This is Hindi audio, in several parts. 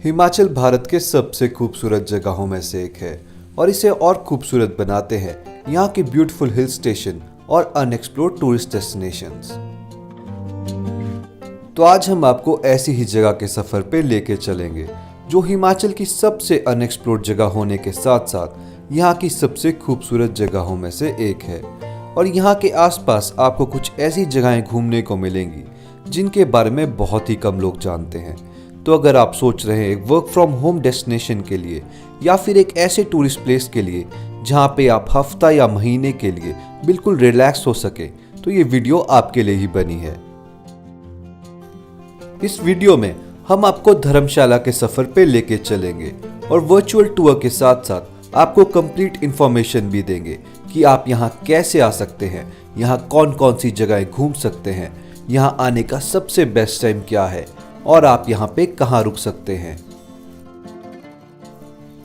हिमाचल भारत के सबसे खूबसूरत जगहों में से एक है और इसे और खूबसूरत बनाते हैं यहाँ के ब्यूटीफुल हिल स्टेशन और अनएक्सप्लोर्ड टूरिस्ट डेस्टिनेशंस। तो आज हम आपको ऐसी ही जगह के सफर पे लेके चलेंगे जो हिमाचल की सबसे अनएक्सप्लोर्ड जगह होने के साथ साथ यहाँ की सबसे खूबसूरत जगहों में से एक है। और यहाँ के आसपास आपको कुछ ऐसी जगहें घूमने को मिलेंगी जिनके बारे में बहुत ही कम लोग जानते हैं। तो अगर आप सोच रहे हैं एक वर्क फ्रॉम होम डेस्टिनेशन के लिए या फिर एक ऐसे टूरिस्ट प्लेस के लिए जहाँ पे आप हफ्ता या महीने के लिए बिल्कुल रिलैक्स हो सके, तो ये वीडियो आपके लिए ही बनी है। इस वीडियो में हम आपको धर्मशाला के सफर पे लेके चलेंगे और वर्चुअल टूर के साथ साथ आपको कंप्लीट इंफॉर्मेशन भी देंगे कि आप यहाँ कैसे आ सकते हैं, यहाँ कौन कौन सी जगहें घूम सकते हैं, यहाँ आने का सबसे बेस्ट टाइम क्या है और आप यहाँ पे कहाँ रुक सकते हैं।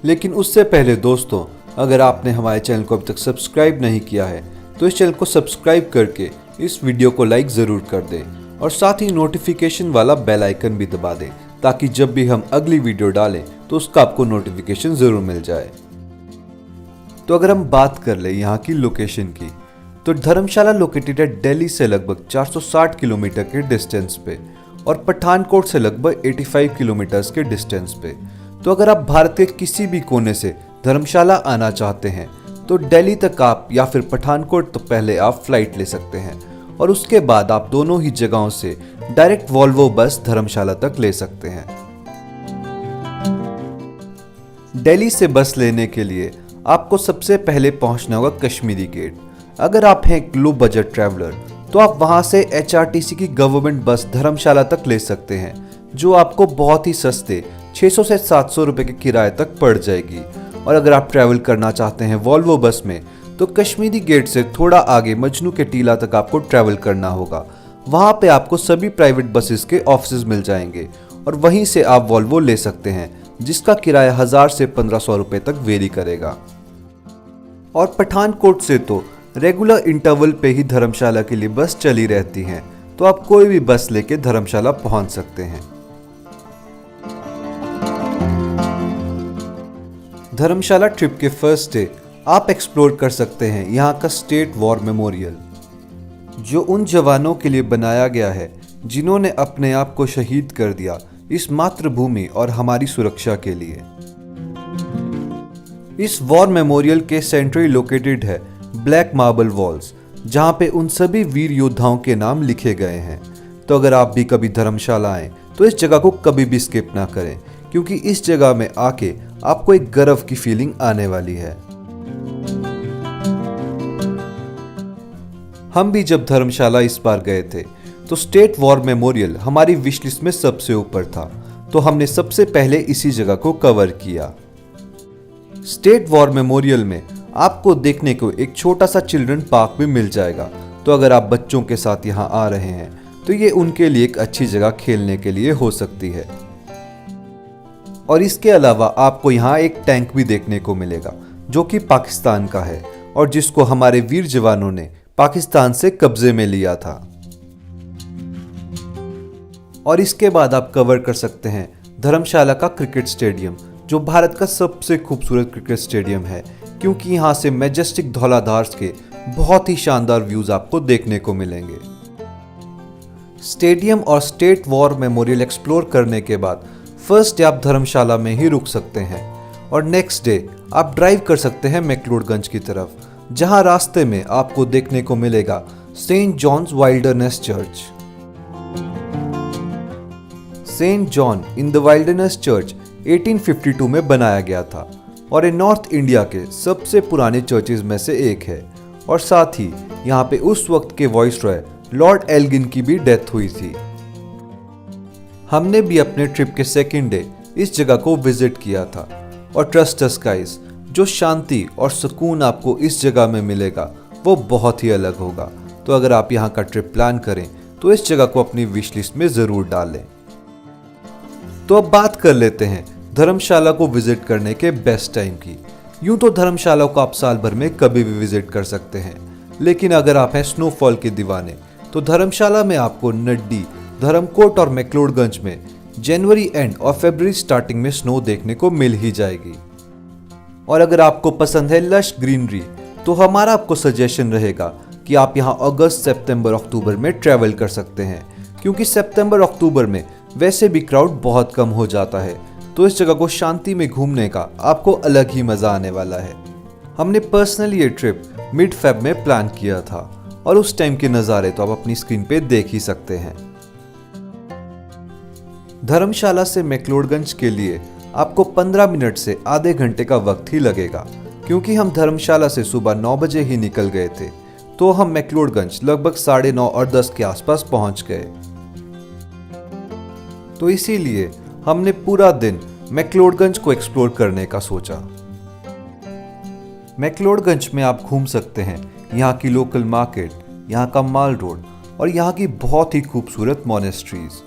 लेकिन उससे पहले दोस्तों, अगर आपने हमारे चैनल को अभी तक सब्सक्राइब नहीं किया है तो इस चैनल को सब्सक्राइब करके इस वीडियो को लाइक ज़रूर कर दें और साथ ही नोटिफिकेशन वाला बेल आइकन भी दबा दें ताकि जब भी हम अगली वीडियो डालें तो उसका आपको नोटिफिकेशन ज़रूर मिल जाए। तो अगर हम बात कर ले यहाँ की लोकेशन की, तो धर्मशाला लोकेटेड है दिल्ली से लगभग 460 किलोमीटर के डिस्टेंस पे और पठानकोट से लगभग 85 किलोमीटर्स के डिस्टेंस पे। तो अगर आप भारत के किसी भी कोने से धर्मशाला आना चाहते हैं तो दिल्ली तक आप या फिर पठानकोट तो पहले आप फ्लाइट ले सकते हैं और उसके बाद आप दोनों ही जगहों से डायरेक्ट वॉल्वो बस धर्मशाला तक ले सकते हैं। दिल्ली से बस लेने के लिए आपको सबसे पहले पहुंचना होगा कश्मीरी गेट। अगर आप हैं एक लो बजट ट्रैवलर तो आप वहां से HRTC की गवर्नमेंट बस धर्मशाला तक ले सकते हैं जो आपको बहुत ही सस्ते 600 से 700 रुपए के किराए तक पड़ जाएगी। और अगर आप ट्रैवल करना चाहते हैं वॉल्वो बस में तो कश्मीरी गेट से थोड़ा आगे मजनू के टीला तक आपको ट्रैवल करना होगा। वहां पे आपको सभी प्राइवेट बसेस के ऑफिस मिल जाएंगे और वहीं से आप वॉल्वो ले सकते हैं जिसका किराया 1000 से 1500 रुपए तक वेरी करेगा। और पठानकोट से तो रेगुलर इंटरवल पे ही धर्मशाला के लिए बस चली रहती हैं, तो आप कोई भी बस लेके धर्मशाला पहुंच सकते हैं। धर्मशाला ट्रिप के फर्स्ट डे आप एक्सप्लोर कर सकते हैं यहाँ का स्टेट वॉर मेमोरियल, जो उन जवानों के लिए बनाया गया है जिन्होंने अपने आप को शहीद कर दिया इस मातृभूमि और हमारी सुरक्षा के लिए। इस वॉर मेमोरियल के सेंट्री लोकेटेड है ब्लैक मार्बल वॉल्स, जहां पे उन सभी वीर योद्धाओं के नाम लिखे गए हैं। तो अगर आप भी कभी धर्मशाला आए तो इस जगह को कभी भी स्किप ना करें, क्योंकि इस जगह में आके आपको एक गर्व की फीलिंग आने वाली है। हम भी जब धर्मशाला इस बार गए थे तो स्टेट वॉर मेमोरियल हमारी विश लिस्ट में सबसे ऊपर था, तो हमने सबसे पहले इसी जगह को कवर किया। स्टेट वॉर मेमोरियल में आपको देखने को एक छोटा सा चिल्ड्रन पार्क भी मिल जाएगा, तो अगर आप बच्चों के साथ यहाँ आ रहे हैं तो ये उनके लिए एक अच्छी जगह खेलने के लिए हो सकती है। और इसके अलावा आपको यहाँ एक टैंक भी देखने को मिलेगा जो कि पाकिस्तान का है और जिसको हमारे वीर जवानों ने पाकिस्तान से कब्जे में लिया था। और इसके बाद आप कवर कर सकते हैं धर्मशाला का क्रिकेट स्टेडियम, जो भारत का सबसे खूबसूरत क्रिकेट स्टेडियम है, क्योंकि यहाँ से मैजेस्टिक धौलाधार के बहुत ही शानदार व्यूज आपको देखने को मिलेंगे। स्टेडियम और स्टेट वॉर मेमोरियल एक्सप्लोर करने के बाद फर्स्ट डे आप धर्मशाला में ही रुक सकते हैं और नेक्स्ट डे आप ड्राइव कर सकते हैं मैक्लोडगंज की तरफ, जहां रास्ते में आपको देखने को मिलेगा Saint John's Wilderness Church. Saint John in the Wilderness Church 1852 में बनाया गया था और ये नॉर्थ इंडिया के सबसे पुराने चर्चेज में से एक है। और साथ ही यहाँ पे उस वक्त के वॉइसरॉय लॉर्ड एल्गिन की भी डेथ हुई थी। हमने भी अपने ट्रिप के सेकेंड डे इस जगह को विजिट किया था और ट्रस्ट द स्काइज, जो शांति और सुकून आपको इस जगह में मिलेगा वो बहुत ही अलग होगा। तो अगर आप यहाँ का ट्रिप प्लान करें तो इस जगह को अपनी विश लिस्ट में ज़रूर डालें। तो अब बात कर लेते हैं धर्मशाला को विजिट करने के बेस्ट टाइम की। यूं तो धर्मशाला को आप साल भर में कभी भी विजिट कर सकते हैं, लेकिन अगर आप हैं स्नोफॉल के दीवाने तो धर्मशाला में आपको नड्डी, धर्मकोट और मैक्लोडगंज में जनवरी एंड और फरवरी स्टार्टिंग में स्नो देखने को मिल ही जाएगी। और अगर आपको पसंद है लश ग्रीनरी तो हमारा आपको सजेशन रहेगा कि आप यहाँ अगस्त, सितंबर, अक्टूबर में ट्रैवल कर सकते हैं, क्योंकि सितंबर अक्टूबर में वैसे भी क्राउड बहुत कम हो जाता है। तो इस जगह को शांति में घूमने का आपको अलग ही मजा आने वाला है। हमने पर्सनली ये ट्रिप मिड फेब में प्लान किया था और उस टाइम के नज़ारे तो आप अपनी स्क्रीन पे देख ही सकते हैं। धर्मशाला से मैक्लोडगंज के लिए आपको 15 मिनट से आधे घंटे का वक्त ही लगेगा, क्योंकि हम धर्मशाला से सुबह 9 बजे ही निकल गए थे, तो हम मैक्लोडगंज लगभग 9:30 और 10 के आसपास पहुंच गए। तो इसीलिए हमने पूरा दिन मैक्लोडगंज को एक्सप्लोर करने का सोचा। मैक्लोडगंज में आप घूम सकते हैं यहाँ की लोकल मार्केट, यहाँ का माल रोड और यहाँ की बहुत ही खूबसूरत मॉनेस्ट्रीज।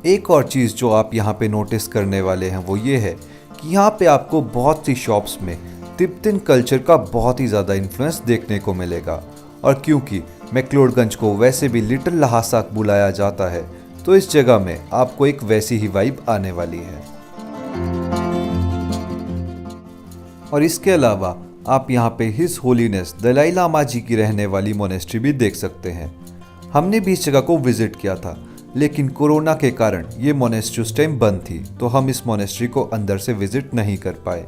एक और चीज़ जो आप यहाँ पे नोटिस करने वाले हैं वो ये है कि यहाँ पे आपको बहुत सी शॉप्स में तिब्बतन कल्चर का बहुत ही ज़्यादा इन्फ्लुएंस देखने को मिलेगा। और क्योंकि मैक्लोडगंज को वैसे भी लिटिल लहासा बुलाया जाता है, तो इस जगह में आपको एक वैसी ही वाइब आने वाली है। और इसके अलावा आप यहाँ पे हिज होलीनेस दलाई लामा जी की रहने वाली मोनेस्ट्री भी देख सकते हैं। हमने भी इस जगह को विजिट किया था, लेकिन कोरोना के कारण ये मोनेस्ट्री उस टाइम बंद थी, तो हम इस मोनेस्ट्री को अंदर से विजिट नहीं कर पाए।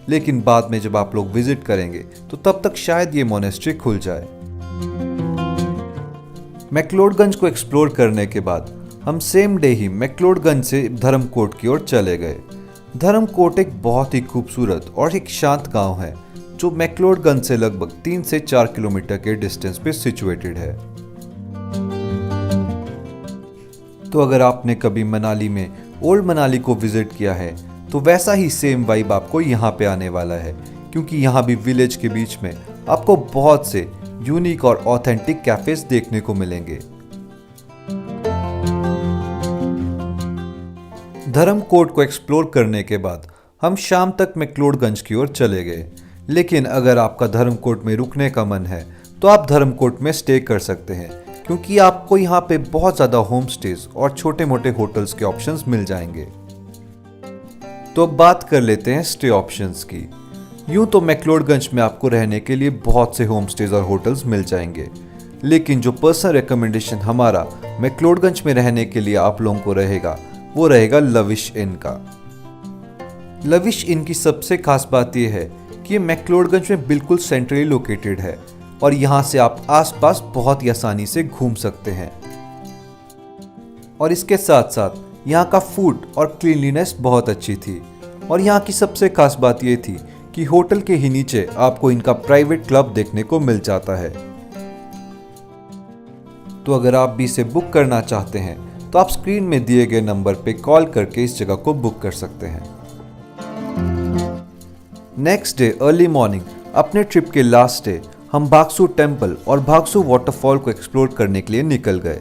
लेकिन बाद में जब आप लोग विजिट करेंगे तो तब तक शायद ये मोनेस्ट्री खुल जाए। मैक्लोडगंज को एक्सप्लोर करने के बाद हम सेम डे ही मैक्लोडगंज से धर्मकोट की ओर चले गए। धर्मकोट एक बहुत ही खूबसूरत और एक शांत गांव है जो मैक्लोडगंज से लगभग 3 से 4 किलोमीटर के डिस्टेंस पे सिचुएटेड है। तो अगर आपने कभी मनाली में ओल्ड मनाली को विजिट किया है तो वैसा ही सेम वाइब आपको यहाँ पे आने वाला है, क्योंकि यहाँ भी विलेज के बीच में आपको बहुत से यूनिक और ऑथेंटिक कैफेज देखने को मिलेंगे। धर्मकोट को एक्सप्लोर करने के बाद हम शाम तक मैक्लोडगंज की ओर चले गए। लेकिन अगर आपका धर्मकोट में रुकने का मन है तो आप धर्मकोट में स्टे कर सकते हैं, क्योंकि आपको यहाँ पे बहुत ज़्यादा होम स्टेज और छोटे मोटे होटल्स के ऑप्शंस मिल जाएंगे। तो अब बात कर लेते हैं स्टे ऑप्शंस की। यूँ तो मैक्लोडगंज में आपको रहने के लिए बहुत से होम स्टेज और होटल्स मिल जाएंगे, लेकिन जो पर्सनल रिकमेंडेशन हमारा मैक्लोडगंज में रहने के लिए आप लोगों को रहेगा वो रहेगा लविश इन का। लविश इन की सबसे खास बात यह है कि ये मैक्लोडगंज में बिल्कुल सेंट्रली लोकेटेड है और यहाँ से आप आसपास बहुत ही आसानी से घूम सकते हैं। और इसके साथ साथ यहाँ का फूड और क्लीनलीनेस बहुत अच्छी थी। और यहाँ की सबसे खास बात ये थी कि होटल के ही नीचे आपको इनका प्राइवेट क्लब देखने को मिल जाता है। तो अगर आप भी इसे बुक करना चाहते हैं तो आप स्क्रीन में दिए गए नंबर पे कॉल करके इस जगह को बुक कर सकते हैं। नेक्स्ट डे अर्ली मॉर्निंग अपने ट्रिप के लास्ट डे हम भागसू टेम्पल और भागसू वाटरफॉल को एक्सप्लोर करने के लिए निकल गए।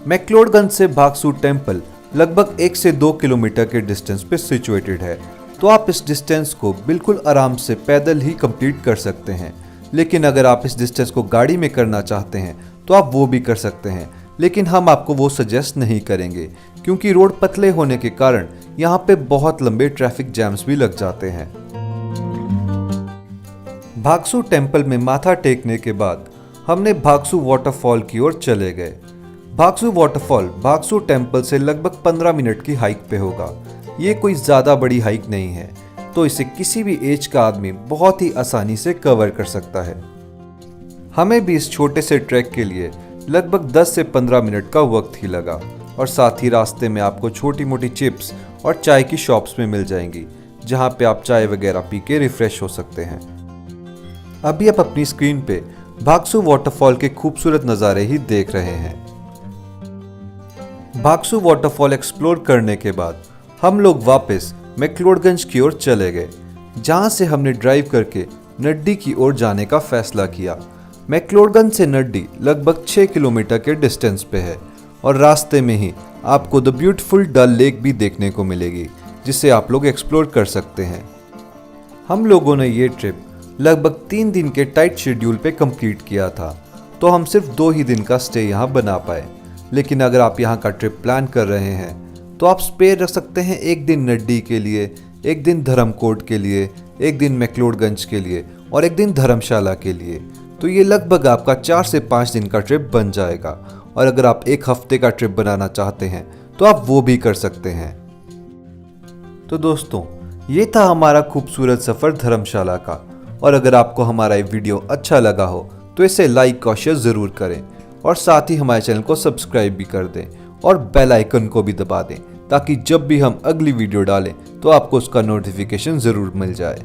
मैक्लोडगंज से भागसू टेम्पल लगभग 1 से 2 किलोमीटर के डिस्टेंस पे सिचुएटेड है, तो आप इस डिस्टेंस को बिल्कुल आराम से पैदल ही कंप्लीट कर सकते हैं। लेकिन अगर आप इस डिस्टेंस को गाड़ी में करना चाहते हैं तो आप वो भी कर सकते हैं, लेकिन हम आपको वो सजेस्ट नहीं करेंगे, क्योंकि रोड पतले होने के कारण यहाँ पे बहुत लंबे ट्रैफिक जैम्स भी लग जाते हैं। भागसू टेम्पल में माथा टेकने के बाद हमने भागसू वाटरफॉल की ओर चले गए। भागसू वाटरफॉल भागसू टेम्पल से लगभग 15 मिनट की हाइक पे होगा। ये कोई ज़्यादा बड़ी हाइक नहीं है, तो इसे किसी भी एज का आदमी बहुत ही आसानी से कवर कर सकता है। हमें भी इस छोटे से ट्रैक के लिए लगभग 10 से 15 मिनट का वक्त ही लगा, और साथ ही रास्ते में आपको छोटी मोटी चिप्स और चाय की शॉप्स में मिल जाएंगी, जहाँ पे आप चाय वगैरह पी के रिफ्रेश हो सकते हैं। अभी आप अपनी स्क्रीन पे भागसू वाटरफॉल के खूबसूरत नज़ारे ही देख रहे हैं। भागसू वाटरफॉल एक्सप्लोर करने के बाद हम लोग वापस मैक्लोडगंज की ओर चले गए, जहां से हमने ड्राइव करके नड्डी की ओर जाने का फैसला किया। मैक्लोडगंज से नड्डी लगभग 6 किलोमीटर के डिस्टेंस पे है, और रास्ते में ही आपको द ब्यूटीफुल डल लेक भी देखने को मिलेगी, जिसे आप लोग एक्सप्लोर कर सकते हैं। हम लोगों ने ये ट्रिप लगभग 3 दिन के टाइट शेड्यूल पे कंप्लीट किया था, तो हम सिर्फ 2 ही दिन का स्टे यहाँ बना पाए। लेकिन अगर आप यहाँ का ट्रिप प्लान कर रहे हैं तो आप स्पेयर रख सकते हैं एक दिन नड्डी के लिए, एक दिन धर्मकोट के लिए, एक दिन मैक्लोडगंज के लिए और एक दिन धर्मशाला के लिए। तो ये लगभग आपका 4 से 5 दिन का ट्रिप बन जाएगा। और अगर आप एक हफ्ते का ट्रिप बनाना चाहते हैं तो आप वो भी कर सकते हैं। तो दोस्तों, ये था हमारा खूबसूरत सफ़र धर्मशाला का। और अगर आपको हमारा ये वीडियो अच्छा लगा हो तो इसे लाइक और शेयर ज़रूर करें और साथ ही हमारे चैनल को सब्सक्राइब भी कर दें और बेल आइकन को भी दबा दें, ताकि जब भी हम अगली वीडियो डालें तो आपको उसका नोटिफिकेशन ज़रूर मिल जाए।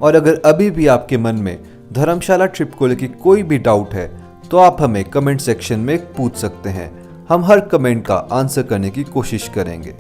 और अगर अभी भी आपके मन में धर्मशाला ट्रिप को लेकर कोई भी डाउट है तो आप हमें कमेंट सेक्शन में पूछ सकते हैं। हम हर कमेंट का आंसर करने की कोशिश करेंगे।